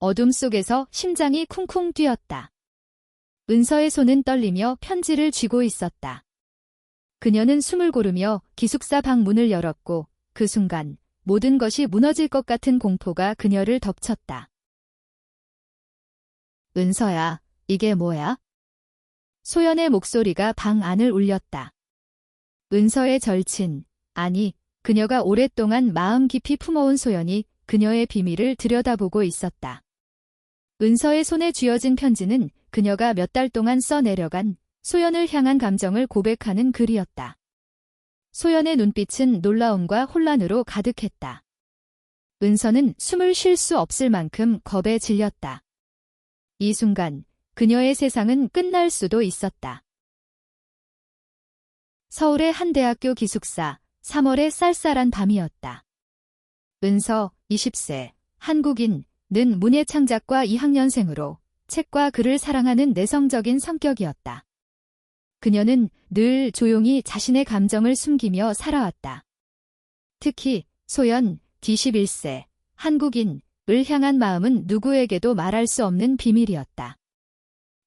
어둠 속에서 심장이 쿵쿵 뛰었다. 은서의 손은 떨리며 편지를 쥐고 있었다. 그녀는 숨을 고르며 기숙사 방 문을 열었고 그 순간 모든 것이 무너질 것 같은 공포가 그녀를 덮쳤다. 은서야, 이게 뭐야? 소연의 목소리가 방 안을 울렸다. 은서의 절친, 아니, 그녀가 오랫동안 마음 깊이 품어온 소연이 그녀의 비밀을 들여다보고 있었다. 은서의 손에 쥐어진 편지는 그녀가 몇 달 동안 써내려간 소연을 향한 감정을 고백하는 글이었다. 소연의 눈빛은 놀라움과 혼란으로 가득했다. 은서는 숨을 쉴 수 없을 만큼 겁에 질렸다. 이 순간 그녀의 세상은 끝날 수도 있었다. 서울의 한 대학교 기숙사, 3월의 쌀쌀한 밤이었다. 은서, 20세, 한국인, 는 문예창작과 2학년생으로 책과 글을 사랑하는 내성적인 성격이었다. 그녀는 늘 조용히 자신의 감정을 숨기며 살아왔다. 특히 소연, D11세, 한국인을 향한 마음은 누구에게도 말할 수 없는 비밀이었다.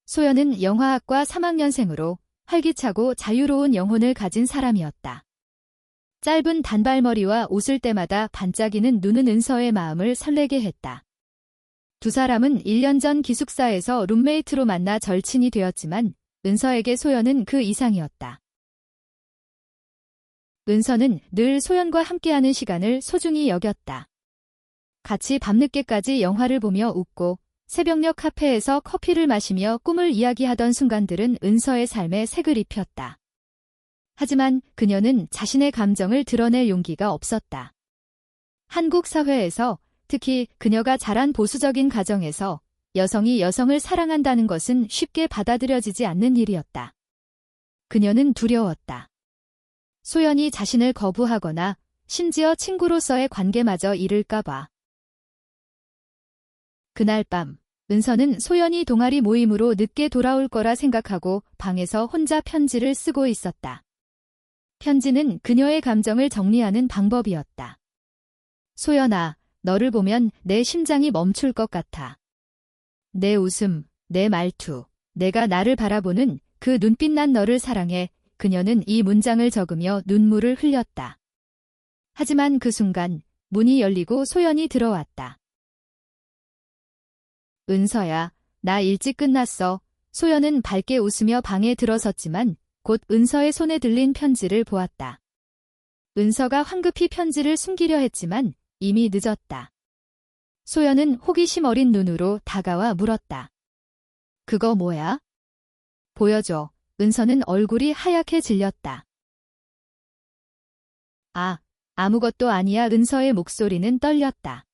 소연은 영화학과 3학년생으로 활기차고 자유로운 영혼을 가진 사람이었다. 짧은 단발머리와 웃을 때마다 반짝이는 눈은 은서의 마음을 설레게 했다. 두 사람은 1년 전 기숙사에서 룸메이트로 만나 절친이 되었지만 은서에게 소연은 그 이상이었다. 은서는 늘 소연과 함께하는 시간을 소중히 여겼다. 같이 밤늦게까지 영화를 보며 웃고 새벽녘 카페에서 커피를 마시며 꿈을 이야기하던 순간들은 은서의 삶에 색을 입혔다. 하지만 그녀는 자신의 감정을 드러낼 용기가 없었다. 한국 사회에서 특히 그녀가 자란 보수적인 가정에서 여성이 여성을 사랑한다는 것은 쉽게 받아들여지지 않는 일이었다. 그녀는 두려웠다. 소연이 자신을 거부하거나 심지어 친구로서의 관계마저 잃을까봐. 그날 밤, 은서는 소연이 동아리 모임으로 늦게 돌아올 거라 생각하고 방에서 혼자 편지를 쓰고 있었다. 편지는 그녀의 감정을 정리하는 방법이었다. 소연아, 너를 보면 내 심장이 멈출 것 같아. 내 웃음, 내 말투, 내가 나를 바라보는 그 눈빛 난 너를 사랑해. 그녀는 이 문장을 적으며 눈물을 흘렸다. 하지만 그 순간 문이 열리고 소연이 들어왔다. 은서야, 나 일찍 끝났어. 소연은 밝게 웃으며 방에 들어섰지만 곧 은서의 손에 들린 편지를 보았다. 은서가 황급히 편지를 숨기려 했지만 이미 늦었다. 소연은 호기심 어린 눈으로 다가와 물었다. 그거 뭐야? 보여줘. 은서는 얼굴이 하얗게 질렸다. 아무것도 아니야. 은서의 목소리는 떨렸다.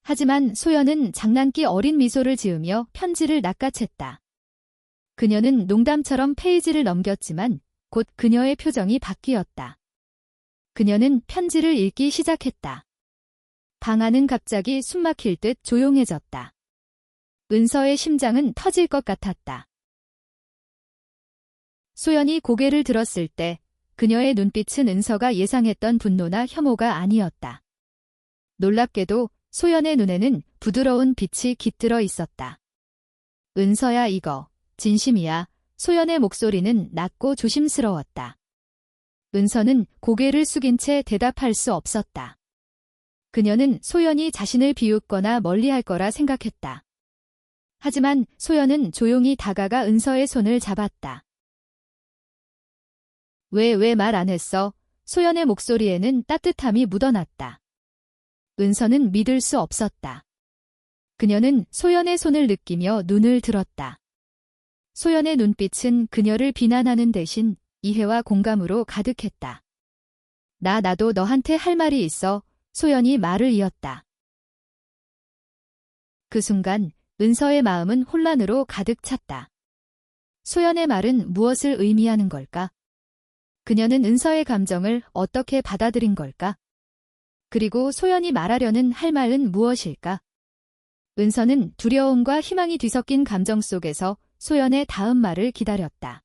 하지만 소연은 장난기 어린 미소를 지으며 편지를 낚아챘다. 그녀는 농담처럼 페이지를 넘겼지만 곧 그녀의 표정이 바뀌었다. 그녀는 편지를 읽기 시작했다. 방 안은 갑자기 숨막힐 듯 조용해졌다. 은서의 심장은 터질 것 같았다. 소연이 고개를 들었을 때 그녀의 눈빛은 은서가 예상했던 분노나 혐오가 아니었다. 놀랍게도 소연의 눈에는 부드러운 빛이 깃들어 있었다. 은서야, 이거 진심이야. 소연의 목소리는 낮고 조심스러웠다. 은서는 고개를 숙인 채 대답할 수 없었다. 그녀는 소연이 자신을 비웃거나 멀리할 거라 생각했다. 하지만 소연은 조용히 다가가 은서의 손을 잡았다. 왜 말 안 했어? 소연의 목소리에는 따뜻함이 묻어났다. 은서는 믿을 수 없었다. 그녀는 소연의 손을 느끼며 눈을 들었다. 소연의 눈빛은 그녀를 비난하는 대신 이해와 공감으로 가득했다. 나도 너한테 할 말이 있어. 소연이 말을 이었다. 그 순간 은서의 마음은 혼란으로 가득 찼다. 소연의 말은 무엇을 의미하는 걸까? 그녀는 은서의 감정을 어떻게 받아들인 걸까? 그리고 소연이 말하려는 할 말은 무엇일까? 은서는 두려움과 희망이 뒤섞인 감정 속에서 소연의 다음 말을 기다렸다.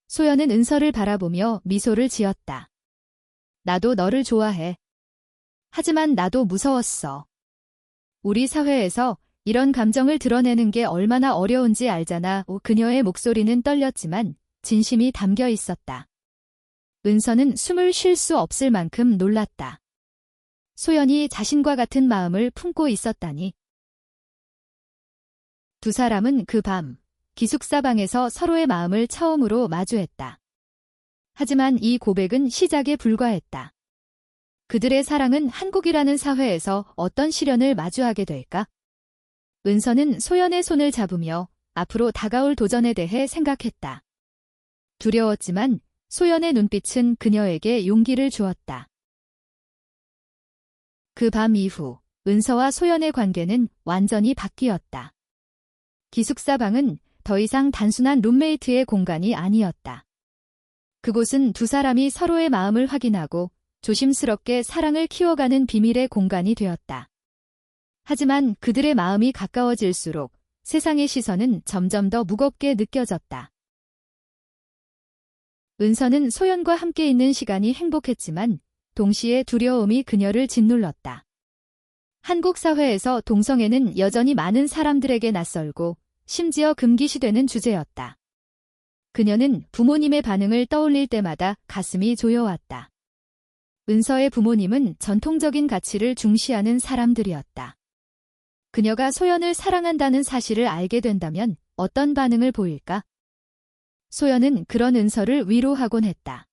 소연은 은서를 바라보며 미소를 지었다. 나도 너를 좋아해. 하지만 나도 무서웠어. 우리 사회에서 이런 감정을 드러내는 게 얼마나 어려운지 알잖아. 그녀의 목소리는 떨렸지만 진심이 담겨 있었다. 은서는 숨을 쉴 수 없을 만큼 놀랐다. 소연이 자신과 같은 마음을 품고 있었다니. 두 사람은 그 밤 기숙사 방에서 서로의 마음을 처음으로 마주했다. 하지만 이 고백은 시작에 불과했다. 그들의 사랑은 한국이라는 사회에서 어떤 시련을 마주하게 될까? 은서는 소연의 손을 잡으며 앞으로 다가올 도전에 대해 생각했다. 두려웠지만 소연의 눈빛은 그녀에게 용기를 주었다. 그 밤 이후 은서와 소연의 관계는 완전히 바뀌었다. 기숙사 방은 더 이상 단순한 룸메이트의 공간이 아니었다. 그곳은 두 사람이 서로의 마음을 확인하고 조심스럽게 사랑을 키워가는 비밀의 공간이 되었다. 하지만 그들의 마음이 가까워질수록 세상의 시선은 점점 더 무겁게 느껴졌다. 은서는 소연과 함께 있는 시간이 행복했지만 동시에 두려움이 그녀를 짓눌렀다. 한국 사회에서 동성애는 여전히 많은 사람들에게 낯설고 심지어 금기시되는 주제였다. 그녀는 부모님의 반응을 떠올릴 때마다 가슴이 조여왔다. 은서의 부모님은 전통적인 가치를 중시하는 사람들이었다. 그녀가 소연을 사랑한다는 사실을 알게 된다면 어떤 반응을 보일까? 소연은 그런 은서를 위로하곤 했다.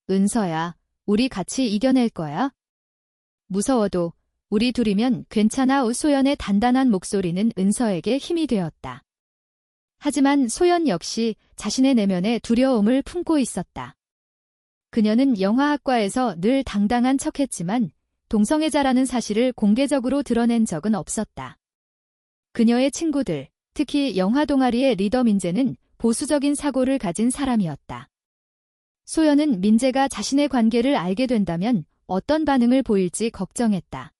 은서야, 우리 같이 이겨낼 거야. 무서워도 우리 둘이면 괜찮아. 소연의 단단한 목소리는 은서에게 힘이 되었다. 하지만 소연 역시 자신의 내면에 두려움을 품고 있었다. 그녀는 영화학과에서 늘 당당한 척했지만 동성애자라는 사실을 공개적으로 드러낸 적은 없었다. 그녀의 친구들, 특히 영화 동아리의 리더 민재는 보수적인 사고를 가진 사람이었다. 소연은 민재가 자신의 관계를 알게 된다면 어떤 반응을 보일지 걱정했다.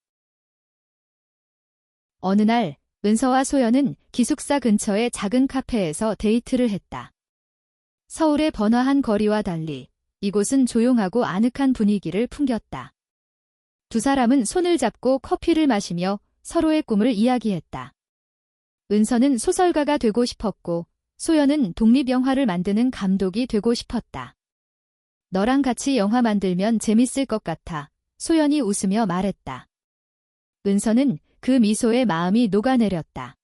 어느 날 은서와 소연은 기숙사 근처의 작은 카페에서 데이트를 했다. 서울의 번화한 거리와 달리 이곳은 조용하고 아늑한 분위기를 풍겼다. 두 사람은 손을 잡고 커피를 마시며 서로의 꿈을 이야기했다. 은서는 소설가가 되고 싶었고 소연은 독립영화를 만드는 감독이 되고 싶었다. 너랑 같이 영화 만들면 재밌을 것 같아. 소연이 웃으며 말했다. 은서는 그 미소에 마음이 녹아내렸다.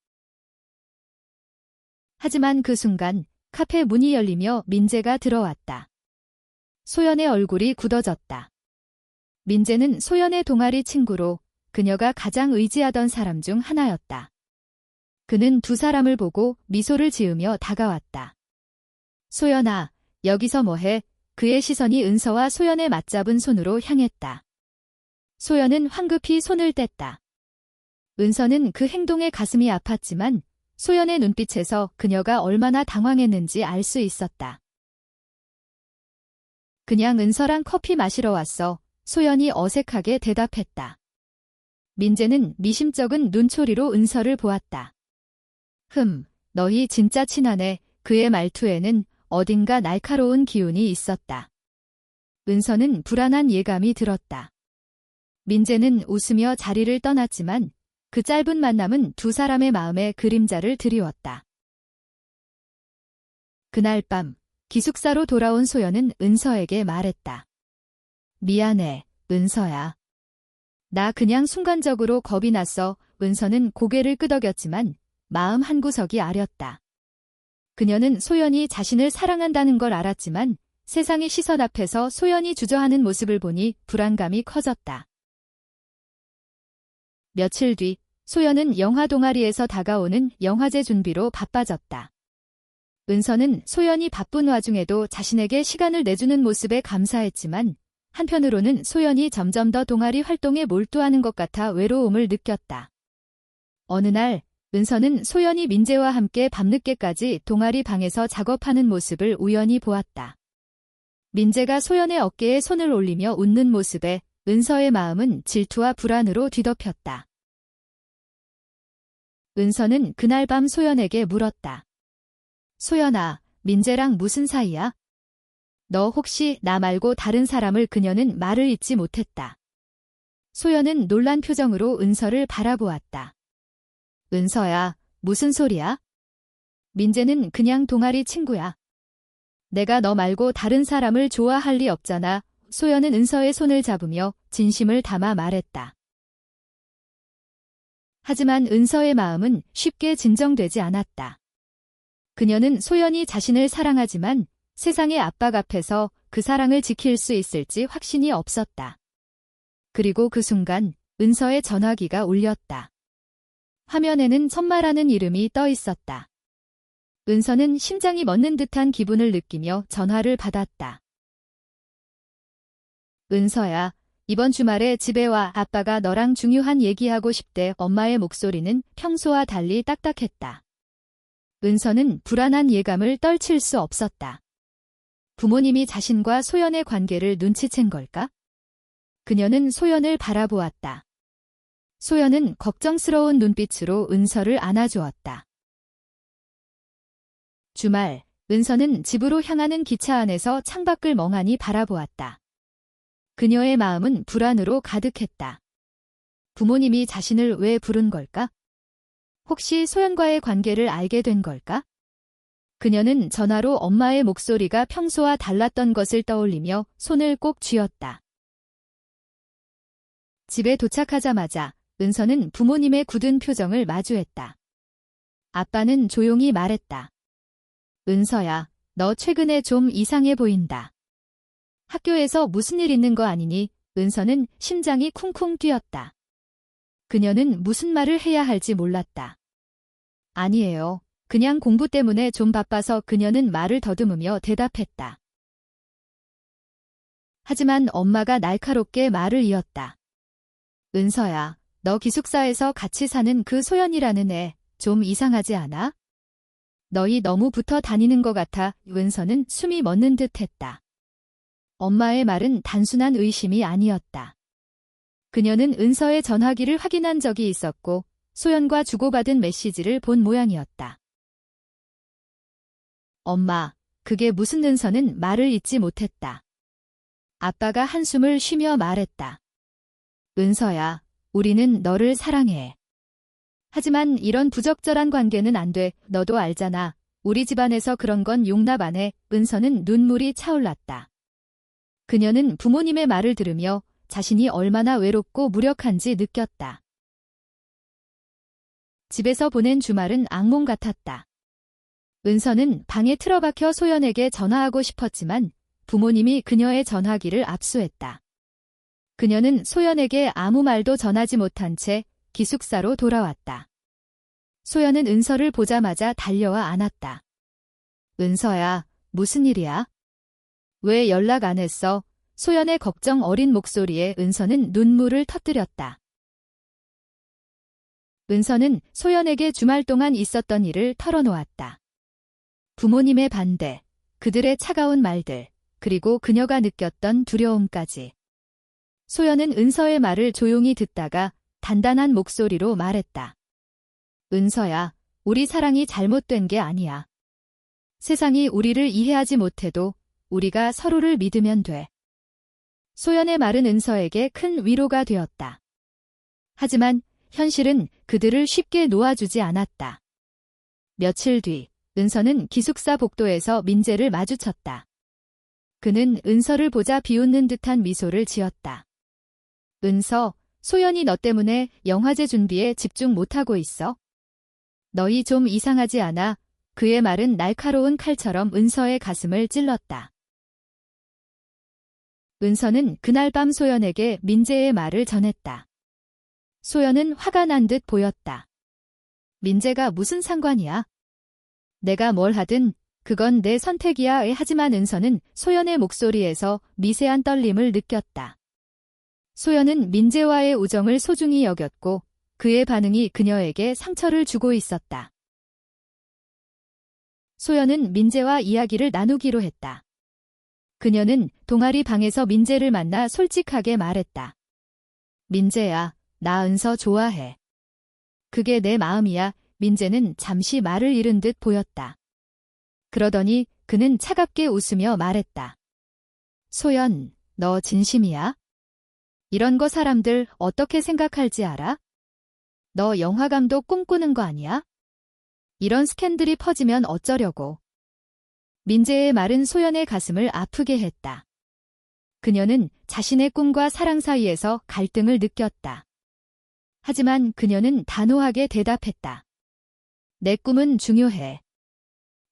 하지만 그 순간 카페 문이 열리며 민재가 들어왔다. 소연의 얼굴이 굳어졌다. 민재는 소연의 동아리 친구로 그녀가 가장 의지하던 사람 중 하나였다. 그는 두 사람을 보고 미소를 지으며 다가왔다. 소연아, 여기서 뭐해? 그의 시선이 은서와 소연의 맞잡은 손으로 향했다. 소연은 황급히 손을 뗐다. 은서는 그 행동에 가슴이 아팠지만 소연의 눈빛에서 그녀가 얼마나 당황했는지 알 수 있었다. 그냥 은서랑 커피 마시러 왔어. 소연이 어색하게 대답했다. 민재는 미심쩍은 눈초리로 은서를 보았다. 너희 진짜 친하네. 그의 말투에는 어딘가 날카로운 기운이 있었다. 은서는 불안한 예감이 들었다. 민재는 웃으며 자리를 떠났지만 그 짧은 만남은 두 사람의 마음에 그림자를 드리웠다. 그날 밤 기숙사로 돌아온 소연은 은서에게 말했다. 미안해, 은서야. 나 그냥 순간적으로 겁이 났어. 은서는 고개를 끄덕였지만 마음 한구석이 아렸다. 그녀는 소연이 자신을 사랑한다는 걸 알았지만 세상의 시선 앞에서 소연이 주저하는 모습을 보니 불안감이 커졌다. 며칠 뒤 소연은 영화 동아리에서 다가오는 영화제 준비로 바빠졌다. 은서는 소연이 바쁜 와중에도 자신에게 시간을 내주는 모습에 감사했지만 한편으로는 소연이 점점 더 동아리 활동에 몰두하는 것 같아 외로움을 느꼈다. 어느 날 은서는 소연이 민재와 함께 밤늦게까지 동아리 방에서 작업하는 모습을 우연히 보았다. 민재가 소연의 어깨에 손을 올리며 웃는 모습에 은서의 마음은 질투와 불안으로 뒤덮였다. 은서는 그날 밤 소연에게 물었다. 소연아, 민재랑 무슨 사이야? 너 혹시 나 말고 다른 사람을? 그녀는 말을 잇지 못했다. 소연은 놀란 표정으로 은서를 바라보았다. 은서야, 무슨 소리야? 민재는 그냥 동아리 친구야. 내가 너 말고 다른 사람을 좋아할 리 없잖아. 소연은 은서의 손을 잡으며 진심을 담아 말했다. 하지만 은서의 마음은 쉽게 진정되지 않았다. 그녀는 소연이 자신을 사랑하지만 세상의 압박 앞에서 그 사랑을 지킬 수 있을지 확신이 없었다. 그리고 그 순간 은서의 전화기가 울렸다. 화면에는 천마라는 이름이 떠 있었다. 은서는 심장이 멎는 듯한 기분을 느끼며 전화를 받았다. 은서야, 이번 주말에 집에 와. 아빠가 너랑 중요한 얘기하고 싶대. 엄마의 목소리는 평소와 달리 딱딱했다. 은서는 불안한 예감을 떨칠 수 없었다. 부모님이 자신과 소연의 관계를 눈치챈 걸까? 그녀는 소연을 바라보았다. 소연은 걱정스러운 눈빛으로 은서를 안아주었다. 주말, 은서는 집으로 향하는 기차 안에서 창밖을 멍하니 바라보았다. 그녀의 마음은 불안으로 가득했다. 부모님이 자신을 왜 부른 걸까? 혹시 소연과의 관계를 알게 된 걸까? 그녀는 전화로 엄마의 목소리가 평소와 달랐던 것을 떠올리며 손을 꼭 쥐었다. 집에 도착하자마자 은서는 부모님의 굳은 표정을 마주했다. 아빠는 조용히 말했다. 은서야, 너 최근에 좀 이상해 보인다. 학교에서 무슨 일 있는 거 아니니? 은서는 심장이 쿵쿵 뛰었다. 그녀는 무슨 말을 해야 할지 몰랐다. 아니에요. 그냥 공부 때문에 좀 바빠서. 그녀는 말을 더듬으며 대답했다. 하지만 엄마가 날카롭게 말을 이었다. 은서야, 너 기숙사에서 같이 사는 그 소연이라는 애 좀 이상하지 않아? 너희 너무 붙어 다니는 것 같아. 은서는 숨이 멎는 듯 했다. 엄마의 말은 단순한 의심이 아니었다. 그녀는 은서의 전화기를 확인한 적이 있었고 소연과 주고받은 메시지를 본 모양이었다. 엄마, 그게 무슨? 은서는 말을 잇지 못했다. 아빠가 한숨을 쉬며 말했다. 은서야, 우리는 너를 사랑해. 하지만 이런 부적절한 관계는 안 돼. 너도 알잖아. 우리 집안에서 그런 건 용납 안 해. 은서는 눈물이 차올랐다. 그녀는 부모님의 말을 들으며 자신이 얼마나 외롭고 무력한지 느꼈다. 집에서 보낸 주말은 악몽 같았다. 은서는 방에 틀어박혀 소연에게 전화하고 싶었지만 부모님이 그녀의 전화기를 압수했다. 그녀는 소연에게 아무 말도 전하지 못한 채 기숙사로 돌아왔다. 소연은 은서를 보자마자 달려와 안았다. 은서야, 무슨 일이야? 왜 연락 안 했어? 소연의 걱정 어린 목소리에 은서는 눈물을 터뜨렸다. 은서는 소연에게 주말 동안 있었던 일을 털어놓았다. 부모님의 반대, 그들의 차가운 말들, 그리고 그녀가 느꼈던 두려움까지. 소연은 은서의 말을 조용히 듣다가 단단한 목소리로 말했다. 은서야, 우리 사랑이 잘못된 게 아니야. 세상이 우리를 이해하지 못해도 우리가 서로를 믿으면 돼. 소연의 말은 은서에게 큰 위로가 되었다. 하지만 현실은 그들을 쉽게 놓아주지 않았다. 며칠 뒤, 은서는 기숙사 복도에서 민재를 마주쳤다. 그는 은서를 보자 비웃는 듯한 미소를 지었다. 은서, 소연이 너 때문에 영화제 준비에 집중 못하고 있어? 너희 좀 이상하지 않아? 그의 말은 날카로운 칼처럼 은서의 가슴을 찔렀다. 은서는 그날 밤 소연에게 민재의 말을 전했다. 소연은 화가 난 듯 보였다. 민재가 무슨 상관이야? 내가 뭘 하든 그건 내 선택이야. 하지만 은서는 소연의 목소리에서 미세한 떨림을 느꼈다. 소연은 민재와의 우정을 소중히 여겼고 그의 반응이 그녀에게 상처를 주고 있었다. 소연은 민재와 이야기를 나누기로 했다. 그녀는 동아리 방에서 민재를 만나 솔직하게 말했다. 민재야, 나 은서 좋아해. 그게 내 마음이야. 민재는 잠시 말을 잃은 듯 보였다. 그러더니 그는 차갑게 웃으며 말했다. 소연, 너 진심이야? 이런 거 사람들 어떻게 생각할지 알아? 너 영화감독 꿈꾸는 거 아니야? 이런 스캔들이 퍼지면 어쩌려고. 민재의 말은 소연의 가슴을 아프게 했다. 그녀는 자신의 꿈과 사랑 사이에서 갈등을 느꼈다. 하지만 그녀는 단호하게 대답했다. 내 꿈은 중요해.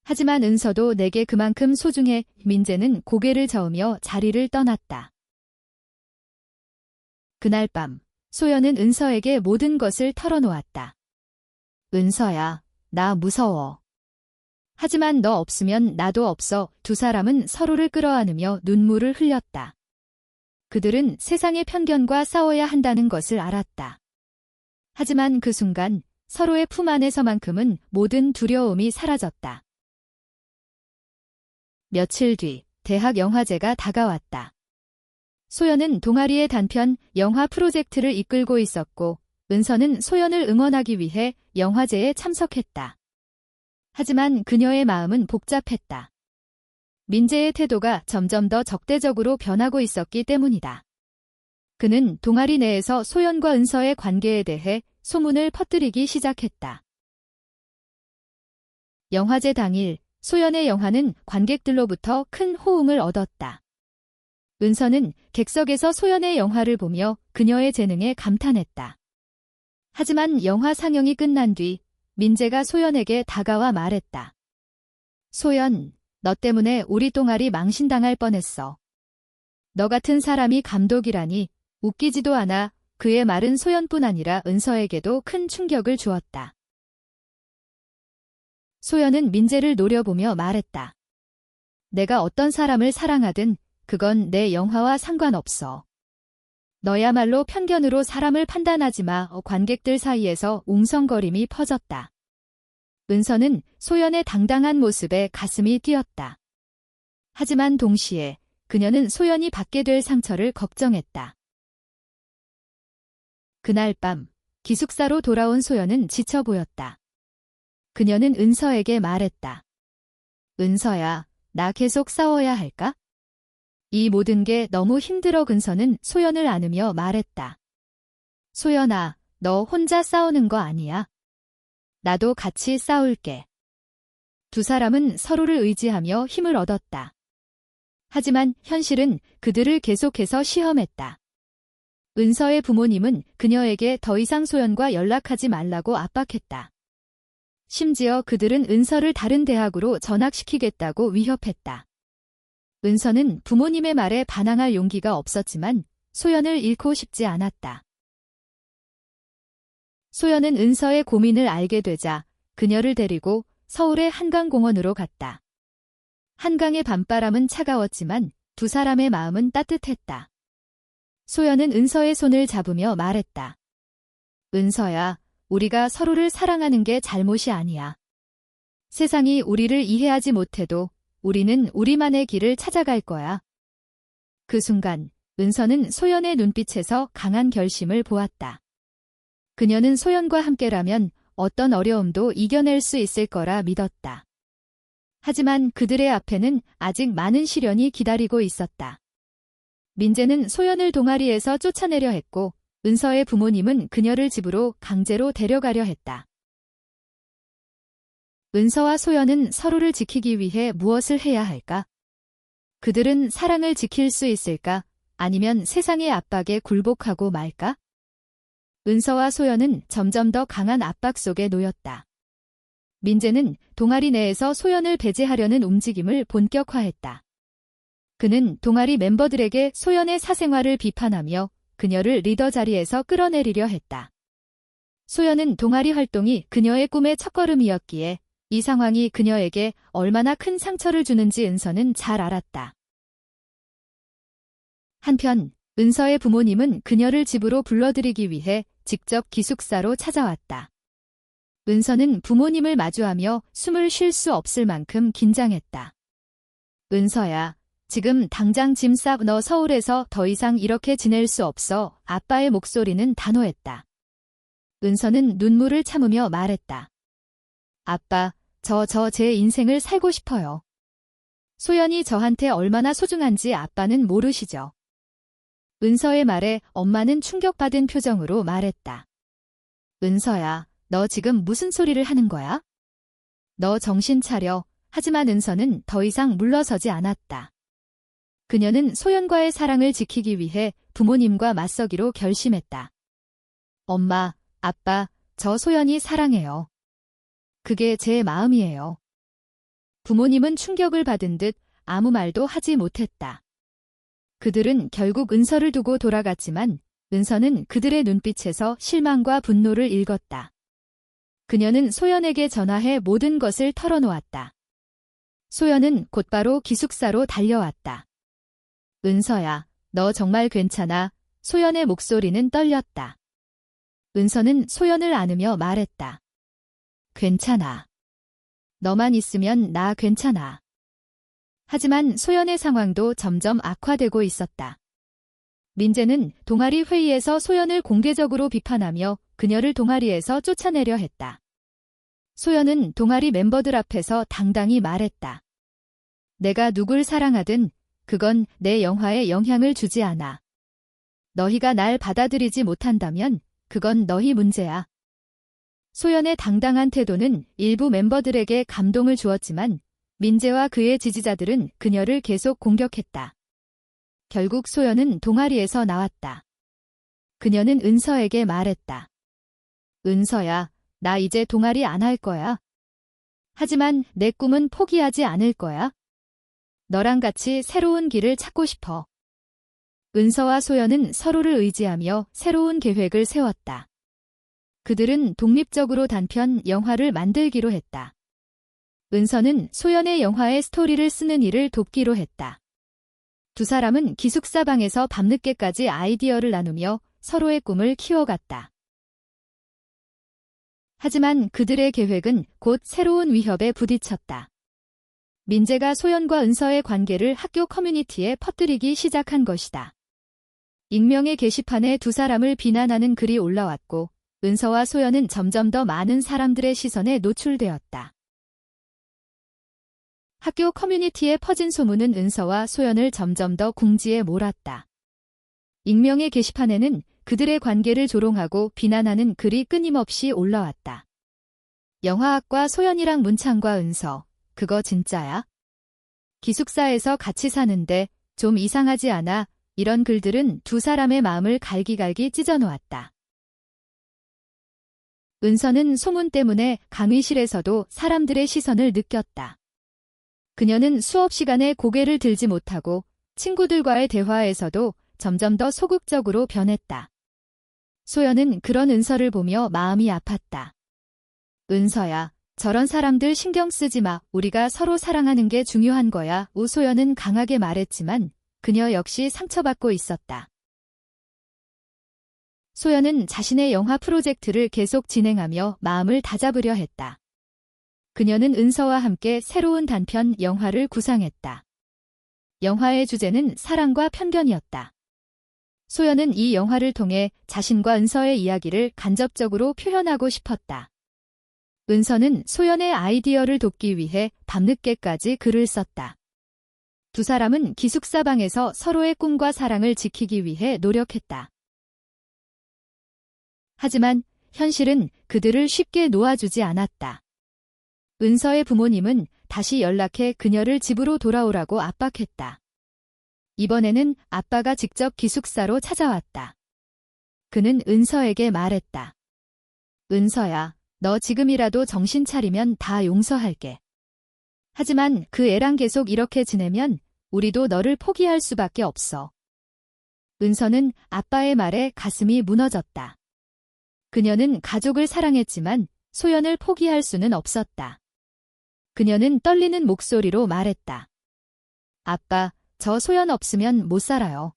하지만 은서도 내게 그만큼 소중해. 민재는 고개를 저으며 자리를 떠났다. 그날 밤, 소연은 은서에게 모든 것을 털어놓았다. 은서야, 나 무서워. 하지만 너 없으면 나도 없어. 두 사람은 서로를 끌어안으며 눈물을 흘렸다. 그들은 세상의 편견과 싸워야 한다는 것을 알았다. 하지만 그 순간 서로의 품 안에서만큼은 모든 두려움이 사라졌다. 며칠 뒤 대학 영화제가 다가왔다. 소연은 동아리의 단편 영화 프로젝트를 이끌고 있었고 은서는 소연을 응원하기 위해 영화제에 참석했다. 하지만 그녀의 마음은 복잡했다. 민재의 태도가 점점 더 적대적으로 변하고 있었기 때문이다. 그는 동아리 내에서 소연과 은서의 관계에 대해 소문을 퍼뜨리기 시작했다. 영화제 당일 소연의 영화는 관객들로부터 큰 호응을 얻었다. 은서는 객석에서 소연의 영화를 보며 그녀의 재능에 감탄했다. 하지만 영화 상영이 끝난 뒤 민재가 소연에게 다가와 말했다. 소연, 너 때문에 우리 동아리 망신당할 뻔했어. 너 같은 사람이 감독이라니 웃기지도 않아. 그의 말은 소연뿐 아니라 은서에게도 큰 충격을 주었다. 소연은 민재를 노려보며 말했다. 내가 어떤 사람을 사랑하든 그건 내 영화와 상관없어. 너야말로 편견으로 사람을 판단하지 마. 관객들 사이에서 웅성거림이 퍼졌다. 은서는 소연의 당당한 모습에 가슴이 뛰었다. 하지만 동시에 그녀는 소연이 받게 될 상처를 걱정했다. 그날 밤 기숙사로 돌아온 소연은 지쳐 보였다. 그녀는 은서에게 말했다. 은서야, 나 계속 싸워야 할까? 이 모든 게 너무 힘들어. 은서는 소연을 안으며 말했다. 소연아, 너 혼자 싸우는 거 아니야. 나도 같이 싸울게. 두 사람은 서로를 의지하며 힘을 얻었다. 하지만 현실은 그들을 계속해서 시험했다. 은서의 부모님은 그녀에게 더 이상 소연과 연락하지 말라고 압박했다. 심지어 그들은 은서를 다른 대학으로 전학시키겠다고 위협했다. 은서는 부모님의 말에 반항할 용기가 없었지만 소연을 잃고 싶지 않았다. 소연은 은서의 고민을 알게 되자 그녀를 데리고 서울의 한강공원으로 갔다. 한강의 밤바람은 차가웠지만 두 사람의 마음은 따뜻했다. 소연은 은서의 손을 잡으며 말했다. 은서야, 우리가 서로를 사랑하는 게 잘못이 아니야. 세상이 우리를 이해하지 못해도 우리는 우리만의 길을 찾아갈 거야. 그 순간 은서는 소연의 눈빛에서 강한 결심을 보았다. 그녀는 소연과 함께라면 어떤 어려움도 이겨낼 수 있을 거라 믿었다. 하지만 그들의 앞에는 아직 많은 시련이 기다리고 있었다. 민재는 소연을 동아리에서 쫓아내려 했고 은서의 부모님은 그녀를 집으로 강제로 데려가려 했다. 은서와 소연은 서로를 지키기 위해 무엇을 해야 할까? 그들은 사랑을 지킬 수 있을까? 아니면 세상의 압박에 굴복하고 말까? 은서와 소연은 점점 더 강한 압박 속에 놓였다. 민재는 동아리 내에서 소연을 배제하려는 움직임을 본격화했다. 그는 동아리 멤버들에게 소연의 사생활을 비판하며 그녀를 리더 자리에서 끌어내리려 했다. 소연은 동아리 활동이 그녀의 꿈의 첫걸음이었기에 이 상황이 그녀에게 얼마나 큰 상처를 주는지 은서는 잘 알았다. 한편 은서의 부모님은 그녀를 집으로 불러들이기 위해 직접 기숙사로 찾아왔다. 은서는 부모님을 마주하며 숨을 쉴 수 없을 만큼 긴장했다. 은서야, 지금 당장 짐 싸. 너 서울에서 더 이상 이렇게 지낼 수 없어. 아빠의 목소리는 단호했다. 은서는 눈물을 참으며 말했다. 아빠, 제 인생을 살고 싶어요. 소연이 저한테 얼마나 소중한지 아빠는 모르시죠. 은서의 말에 엄마는 충격받은 표정으로 말했다. 은서야, 너 지금 무슨 소리를 하는 거야? 너 정신 차려. 하지만 은서는 더 이상 물러서지 않았다. 그녀는 소연과의 사랑을 지키기 위해 부모님과 맞서기로 결심했다. 엄마, 아빠, 저 소연이 사랑해요. 그게 제 마음이에요. 부모님은 충격을 받은 듯 아무 말도 하지 못했다. 그들은 결국 은서를 두고 돌아갔지만 은서는 그들의 눈빛에서 실망과 분노를 읽었다. 그녀는 소연에게 전화해 모든 것을 털어놓았다. 소연은 곧바로 기숙사로 달려왔다. 은서야, 너 정말 괜찮아? 소연의 목소리는 떨렸다. 은서는 소연을 안으며 말했다. 괜찮아. 너만 있으면 나 괜찮아. 하지만 소연의 상황도 점점 악화되고 있었다. 민재는 동아리 회의에서 소연을 공개적으로 비판하며 그녀를 동아리에서 쫓아내려 했다. 소연은 동아리 멤버들 앞에서 당당히 말했다. 내가 누굴 사랑하든 그건 내 영화에 영향을 주지 않아. 너희가 날 받아들이지 못한다면 그건 너희 문제야. 소연의 당당한 태도는 일부 멤버들에게 감동을 주었지만 민재와 그의 지지자들은 그녀를 계속 공격했다. 결국 소연은 동아리에서 나왔다. 그녀는 은서에게 말했다. 은서야, 나 이제 동아리 안 할 거야. 하지만 내 꿈은 포기하지 않을 거야. 너랑 같이 새로운 길을 찾고 싶어. 은서와 소연은 서로를 의지하며 새로운 계획을 세웠다. 그들은 독립적으로 단편 영화를 만들기로 했다. 은서는 소연의 영화의 스토리를 쓰는 일을 돕기로 했다. 두 사람은 기숙사 방에서 밤늦게까지 아이디어를 나누며 서로의 꿈을 키워갔다. 하지만 그들의 계획은 곧 새로운 위협에 부딪혔다. 민재가 소연과 은서의 관계를 학교 커뮤니티에 퍼뜨리기 시작한 것이다. 익명의 게시판에 두 사람을 비난하는 글이 올라왔고 은서와 소연은 점점 더 많은 사람들의 시선에 노출되었다. 학교 커뮤니티에 퍼진 소문은 은서와 소연을 점점 더 궁지에 몰았다. 익명의 게시판에는 그들의 관계를 조롱하고 비난하는 글이 끊임없이 올라왔다. 영화학과 소연이랑 문창과 은서, 그거 진짜야? 기숙사에서 같이 사는데 좀 이상하지 않아? 이런 글들은 두 사람의 마음을 갈기갈기 찢어놓았다. 은서는 소문 때문에 강의실에서도 사람들의 시선을 느꼈다. 그녀는 수업 시간에 고개를 들지 못하고 친구들과의 대화에서도 점점 더 소극적으로 변했다. 소연은 그런 은서를 보며 마음이 아팠다. 은서야, 저런 사람들 신경 쓰지 마. 우리가 서로 사랑하는 게 중요한 거야. 우소연은 강하게 말했지만 그녀 역시 상처받고 있었다. 소연은 자신의 영화 프로젝트를 계속 진행하며 마음을 다잡으려 했다. 그녀는 은서와 함께 새로운 단편 영화를 구상했다. 영화의 주제는 사랑과 편견이었다. 소연은 이 영화를 통해 자신과 은서의 이야기를 간접적으로 표현하고 싶었다. 은서는 소연의 아이디어를 돕기 위해 밤늦게까지 글을 썼다. 두 사람은 기숙사 방에서 서로의 꿈과 사랑을 지키기 위해 노력했다. 하지만 현실은 그들을 쉽게 놓아주지 않았다. 은서의 부모님은 다시 연락해 그녀를 집으로 돌아오라고 압박했다. 이번에는 아빠가 직접 기숙사로 찾아왔다. 그는 은서에게 말했다. 은서야, 너 지금이라도 정신 차리면 다 용서할게. 하지만 그 애랑 계속 이렇게 지내면 우리도 너를 포기할 수밖에 없어. 은서는 아빠의 말에 가슴이 무너졌다. 그녀는 가족을 사랑했지만 소연을 포기할 수는 없었다. 그녀는 떨리는 목소리로 말했다. 아빠, 저 소연 없으면 못 살아요.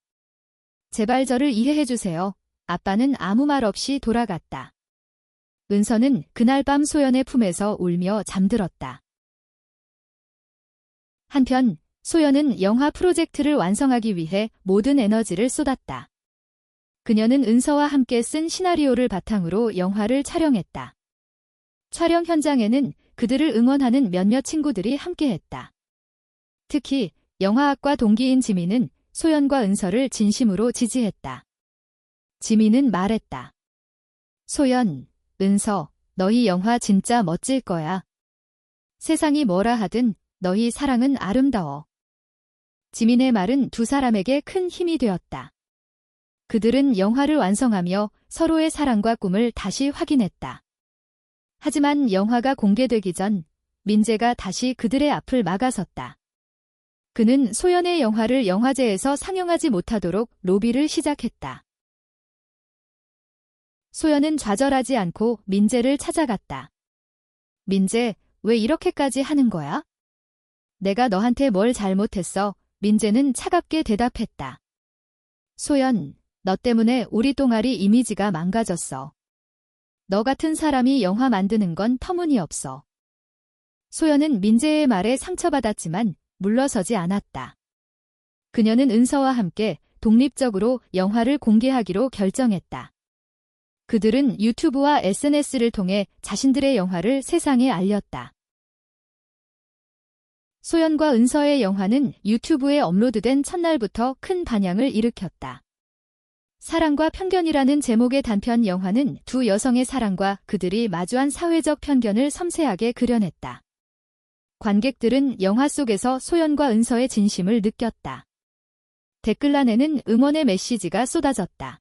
제발 저를 이해해 주세요. 아빠는 아무 말 없이 돌아갔다. 은서는 그날 밤 소연의 품에서 울며 잠들었다. 한편 소연은 영화 프로젝트를 완성하기 위해 모든 에너지를 쏟았다. 그녀는 은서와 함께 쓴 시나리오를 바탕으로 영화를 촬영했다. 촬영 현장에는 그들을 응원하는 몇몇 친구들이 함께했다. 특히 영화학과 동기인 지민은 소연과 은서를 진심으로 지지했다. 지민은 말했다. 소연, 은서, 너희 영화 진짜 멋질 거야. 세상이 뭐라 하든 너희 사랑은 아름다워. 지민의 말은 두 사람에게 큰 힘이 되었다. 그들은 영화를 완성하며 서로의 사랑과 꿈을 다시 확인했다. 하지만 영화가 공개되기 전 민재가 다시 그들의 앞을 막아섰다. 그는 소연의 영화를 영화제에서 상영하지 못하도록 로비를 시작했다. 소연은 좌절하지 않고 민재를 찾아갔다. 민재, 왜 이렇게까지 하는 거야? 내가 너한테 뭘 잘못했어? 민재는 차갑게 대답했다. 소연, 너 때문에 우리 동아리 이미지가 망가졌어. 너 같은 사람이 영화 만드는 건 터무니없어. 소연은 민재의 말에 상처받았지만 물러서지 않았다. 그녀는 은서와 함께 독립적으로 영화를 공개하기로 결정했다. 그들은 유튜브와 SNS를 통해 자신들의 영화를 세상에 알렸다. 소연과 은서의 영화는 유튜브에 업로드된 첫날부터 큰 반향을 일으켰다. 사랑과 편견이라는 제목의 단편 영화는 두 여성의 사랑과 그들이 마주한 사회적 편견을 섬세하게 그려냈다. 관객들은 영화 속에서 소연과 은서의 진심을 느꼈다. 댓글란에는 응원의 메시지가 쏟아졌다.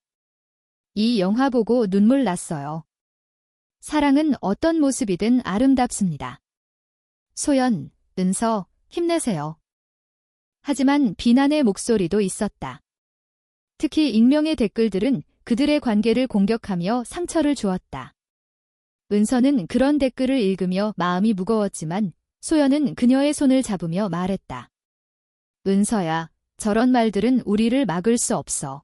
이 영화 보고 눈물 났어요. 사랑은 어떤 모습이든 아름답습니다. 소연, 은서, 힘내세요. 하지만 비난의 목소리도 있었다. 특히 익명의 댓글들은 그들의 관계를 공격하며 상처를 주었다. 은서는 그런 댓글을 읽으며 마음이 무거웠지만 소연은 그녀의 손을 잡으며 말했다. 은서야, 저런 말들은 우리를 막을 수 없어.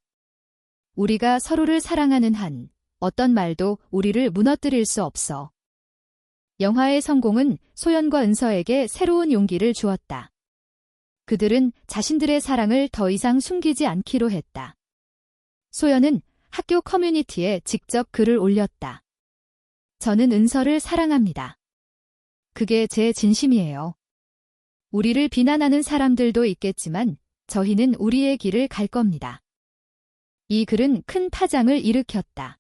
우리가 서로를 사랑하는 한 어떤 말도 우리를 무너뜨릴 수 없어. 영화의 성공은 소연과 은서에게 새로운 용기를 주었다. 그들은 자신들의 사랑을 더 이상 숨기지 않기로 했다. 소연은 학교 커뮤니티에 직접 글을 올렸다. 저는 은서를 사랑합니다. 그게 제 진심이에요. 우리를 비난하는 사람들도 있겠지만 저희는 우리의 길을 갈 겁니다. 이 글은 큰 파장을 일으켰다.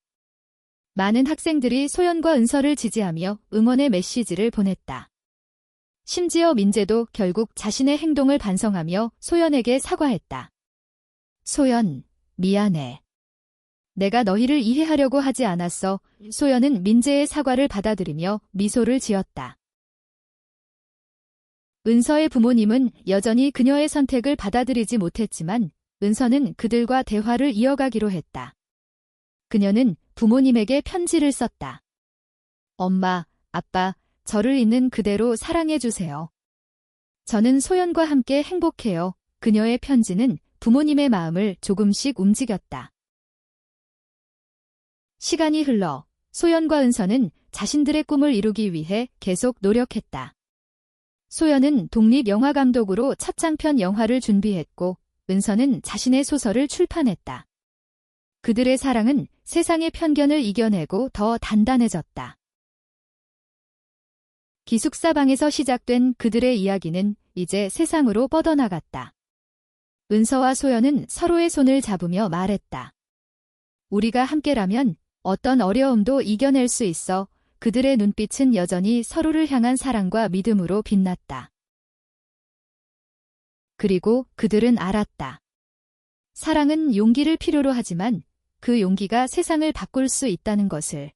많은 학생들이 소연과 은서를 지지하며 응원의 메시지를 보냈다. 심지어 민재도 결국 자신의 행동을 반성하며 소연에게 사과했다. 소연, 미안해. 내가 너희를 이해하려고 하지 않았어. 소연은 민재의 사과를 받아들이며 미소를 지었다. 은서의 부모님은 여전히 그녀의 선택을 받아들이지 못했지만 은서는 그들과 대화를 이어가기로 했다. 그녀는 부모님에게 편지를 썼다. 엄마, 아빠, 저를 있는 그대로 사랑해주세요. 저는 소연과 함께 행복해요. 그녀의 편지는 부모님의 마음을 조금씩 움직였다. 시간이 흘러 소연과 은서는 자신들의 꿈을 이루기 위해 계속 노력했다. 소연은 독립영화감독으로 첫 장편 영화를 준비했고 은서는 자신의 소설을 출판했다. 그들의 사랑은 세상의 편견을 이겨내고 더 단단해졌다. 기숙사방에서 시작된 그들의 이야기는 이제 세상으로 뻗어나갔다. 은서와 소연은 서로의 손을 잡으며 말했다. 우리가 함께라면 어떤 어려움도 이겨낼 수 있어. 그들의 눈빛은 여전히 서로를 향한 사랑과 믿음으로 빛났다. 그리고 그들은 알았다. 사랑은 용기를 필요로 하지만 그 용기가 세상을 바꿀 수 있다는 것을.